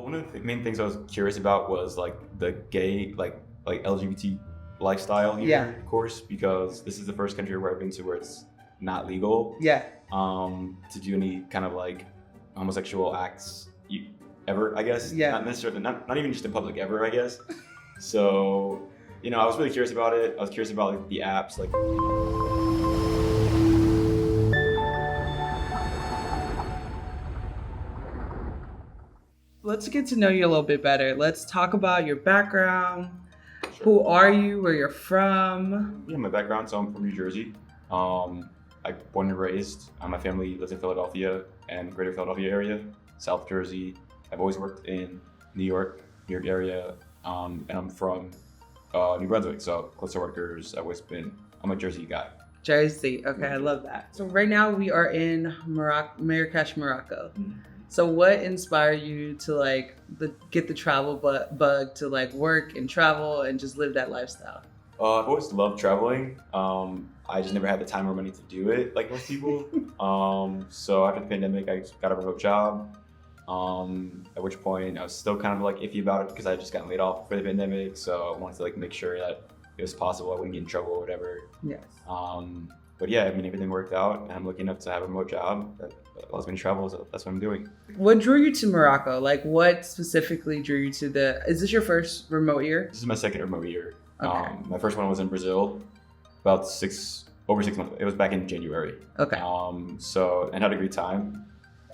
One of the main things I was curious about was like the gay, like LGBT lifestyle here, Yeah. of course, because this is the first country where I've been to where it's not legal Yeah. to do any kind of like homosexual acts ever, I guess. Yeah. Not necessarily, not even just in public ever, I guess. So, I was really curious about it. I was curious about like the apps, like. Let's get to know you a little bit better. Let's talk about your background. Sure. Who are you? Where you're from? Yeah, my background, so I'm from New Jersey. I born and raised. My family lives in Philadelphia and greater Philadelphia area, South Jersey. I've always worked in New York area, and I'm from New Brunswick, so close to Rutgers. I'm a Jersey guy. Jersey. Okay, I love that. So right now we are in Marrakesh, Morocco. Mm-hmm. So what inspired you to get the travel bug to work and travel and just live that lifestyle? I've always loved traveling. I just never had the time or money to do it like most people. So after the pandemic, I got a remote job. At which point I was still kind of iffy about it because I had just gotten laid off for the pandemic. So I wanted to make sure that it was possible I wouldn't get in trouble or whatever. Yes. But yeah, everything worked out, and I'm lucky enough to have a remote job that allows me to travel, so that's what I'm doing. What drew you to Morocco? What specifically drew you to is this your first remote year? This is my second remote year. Okay. My first one was in Brazil, about over 6 months. It was back in January. Okay. And had a great time.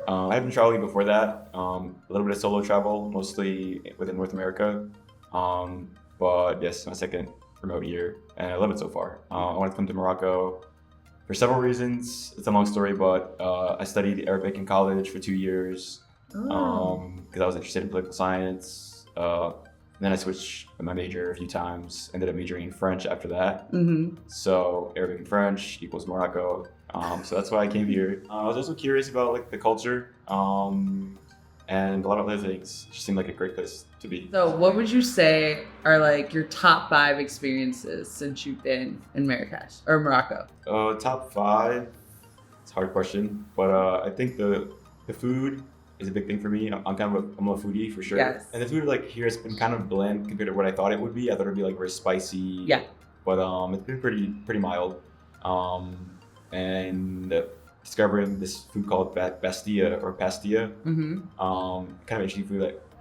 I had been traveling before that, a little bit of solo travel, mostly within North America. But yes, my second remote year, and I love it so far. I wanted to come to Morocco for several reasons. It's a long story, but I studied Arabic in college for 2 years because I was interested in political science. Then I switched my major a few times, ended up majoring in French after that. Mm-hmm. So Arabic and French equals Morocco. So that's why I came here. I was also curious about the culture and a lot of other things. It just seemed like a great place to be. So what would you say are your top 5 experiences since you've been in Marrakesh or Morocco? Top 5, it's a hard question, but I think the food is a big thing for me. I'm a foodie for sure. Yes. And the food here has been kind of bland compared to what I thought it would be. I thought it'd be very spicy. Yeah. But it's been pretty mild. And discovering this food called Bastia or Pastilla. Mm-hmm. Kind of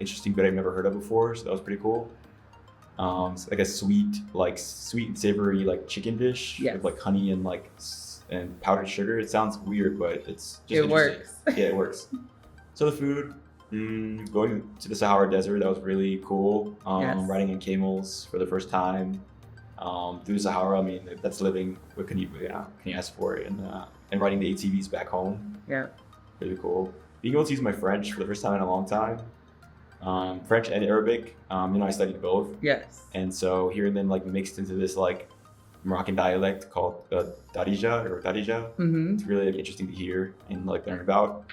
interesting food I've never heard of before, so that was pretty cool. It's like a sweet and savory chicken dish. Yes. With honey and powdered sugar. It sounds weird, but it's just It works. Yeah, it works. So the food, going to the Sahara Desert, that was really cool. Yes. Riding in camels for the first time through the Sahara. That's living. What can you ask for? And riding the ATVs back home. Yeah. Really cool. Being able to use my French for the first time in a long time. French and Arabic. I studied both. Yes. And so hearing them mixed into this Moroccan dialect called Darija. Mm-hmm. It's really interesting to hear and learn about.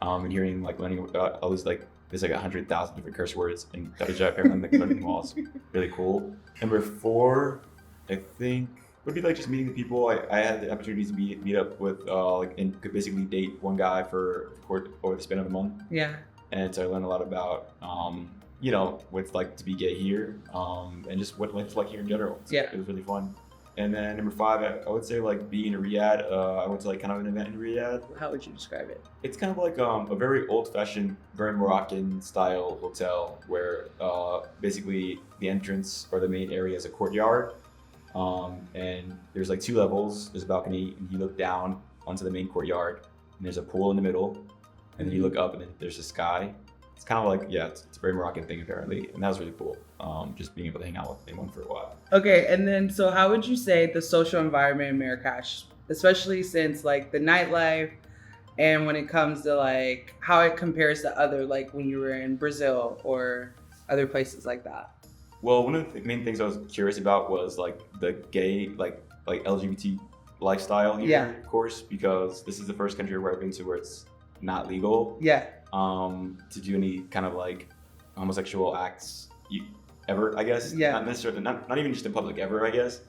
And learning about all these there's 100,000 different curse words in Darija. Apparently learning them all is really cool. Number 4, I think, would be just meeting the people. I had the opportunity to meet up with and could basically date one guy for over the span of a month. Yeah. And so I learned a lot about what it's like to be gay here, and just what life's like here in general. Yeah. It was really fun. And then number 5, I would say being in Riyadh. I went to kind of an event in Riyadh. How would you describe it? It's kind of a very old-fashioned, very Moroccan style hotel where basically the entrance or the main area is a courtyard. And there's 2 levels. There's a balcony, and you look down onto the main courtyard, and there's a pool in the middle, and then you look up, and then there's the sky. It's kind of it's a very Moroccan thing apparently, and that was really cool. Just being able to hang out with anyone for a while. Okay, and then so how would you say the social environment in Marrakesh, especially since the nightlife, and when it comes to how it compares to other when you were in Brazil or other places like that? Well, one of the main things I was curious about was the gay LGBT lifestyle here, of course, because this is the first country where I've been to where it's not legal. Yeah. To do any kind of homosexual acts ever, I guess. Yeah. Not necessarily, not even just in public ever, I guess.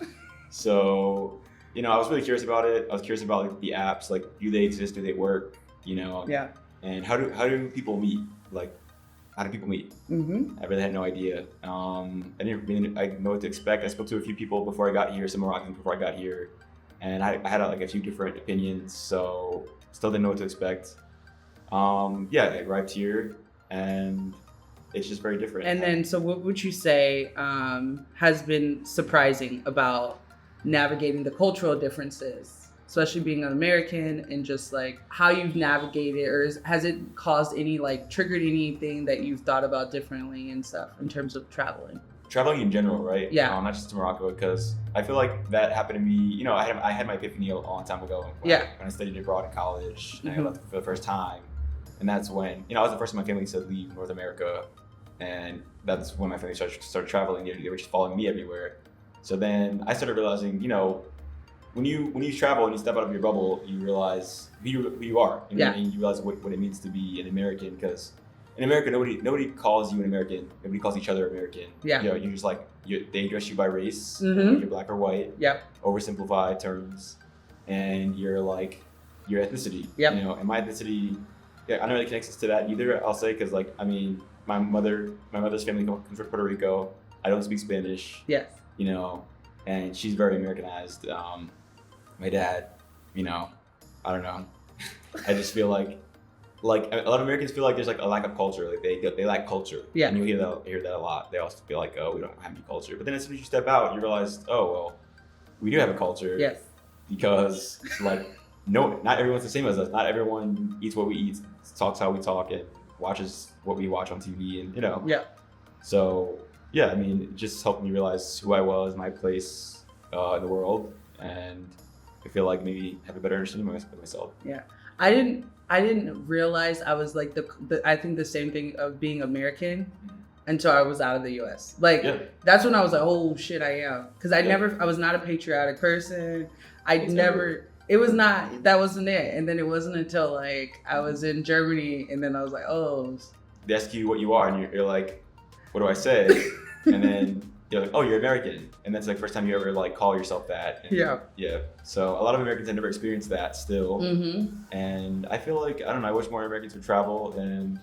So, I was really curious about it. I was curious about the apps, do they exist? Do they work? Yeah. And how do people meet? how do people meet? Mm-hmm. I really had no idea. I didn't really I know what to expect. I spoke to a few people before I got here, some Moroccans before I got here, and I had like a few different opinions, so still didn't know what to expect. Yeah, I arrived here, and it's just very different. And then, so what would you say has been surprising about navigating the cultural differences, especially being an American, and just like how you've navigated, or has it caused any, like, triggered anything that you've thought about differently and stuff in terms of traveling? Traveling in general, right? Yeah. Not just to Morocco, because I feel like that happened to me. You know, I had my epiphany a long time ago when I studied abroad in college, and I Mhm. left for the first time, and that's when I was the first in my family to leave North America, and that's when my family started traveling. They were just following me everywhere. So then I started realizing, when you travel and you step out of your bubble, you realize who you are. Yeah. And you realize what it means to be an American, because in America, nobody calls you an American. Nobody calls each other American. Yeah. You're just like, they address you by race. Mhm. Like you're black or white. Yep. Oversimplified terms, and you're like your ethnicity. Yep. And my ethnicity, yeah, I don't really connect to that either. I'll say, because like, I mean, my mother's family comes from Puerto Rico. I don't speak Spanish. Yes. And she's very Americanized. My dad, I don't know. I just feel like a lot of Americans feel like there's like a lack of culture. Like they lack culture. Yeah. And you hear that a lot. They also feel like, oh, we don't have any culture. But then as soon as you step out, you realize, oh well, we do have a culture. Yes. Because like, no, not everyone's the same as us. Not everyone eats what we eat, talks how we talk, and watches what we watch on TV. And Yeah. So yeah, I mean, it just helped me realize who I was, my place in the world, and I feel like maybe have a better understanding of myself. Yeah. I didn't realize I was like I think the same thing of being American until I was out of the US. Like, Yeah. that's when I was like, oh shit, I am. Because I Yeah. was not a patriotic person. Exactly. That wasn't it. And then it wasn't until like I was in Germany, and then I was like, oh. They ask you what you are, and you're like, what do I say? And then you're like, oh, you're American. And that's like the first time you ever like call yourself that. And, Yeah. Yeah. So a lot of Americans have never experienced that still. Mm-hmm. And I feel like, I don't know, I wish more Americans would travel and,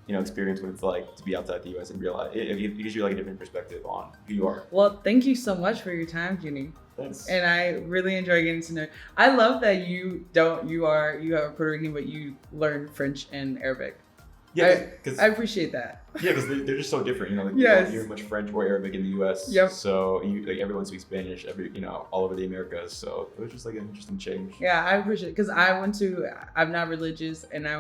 experience what it's like to be outside the US and realize it gives you like a different perspective on who you are. Well, thank you so much for your time, Junie. Thanks. And I really enjoy getting to know. I love that you have a Puerto Rican, but you learn French and Arabic. Yeah, because I appreciate that. yeah, because they're just so different. Like, Yes. you don't hear much French or Arabic in the U.S. Yep. So everyone speaks Spanish, all over the Americas. So it was just like an interesting change. Yeah, I appreciate it, because I'm not religious, and I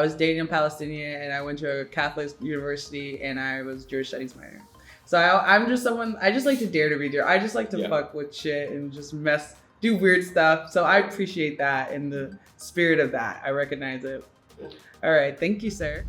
was dating a Palestinian, and I went to a Catholic university, and I was Jewish studies minor. So I'm just someone, I just like to dare to be there. I just like to Yeah. fuck with shit and just do weird stuff. So I appreciate that, and the spirit of that. I recognize it. All right. Thank you, sir.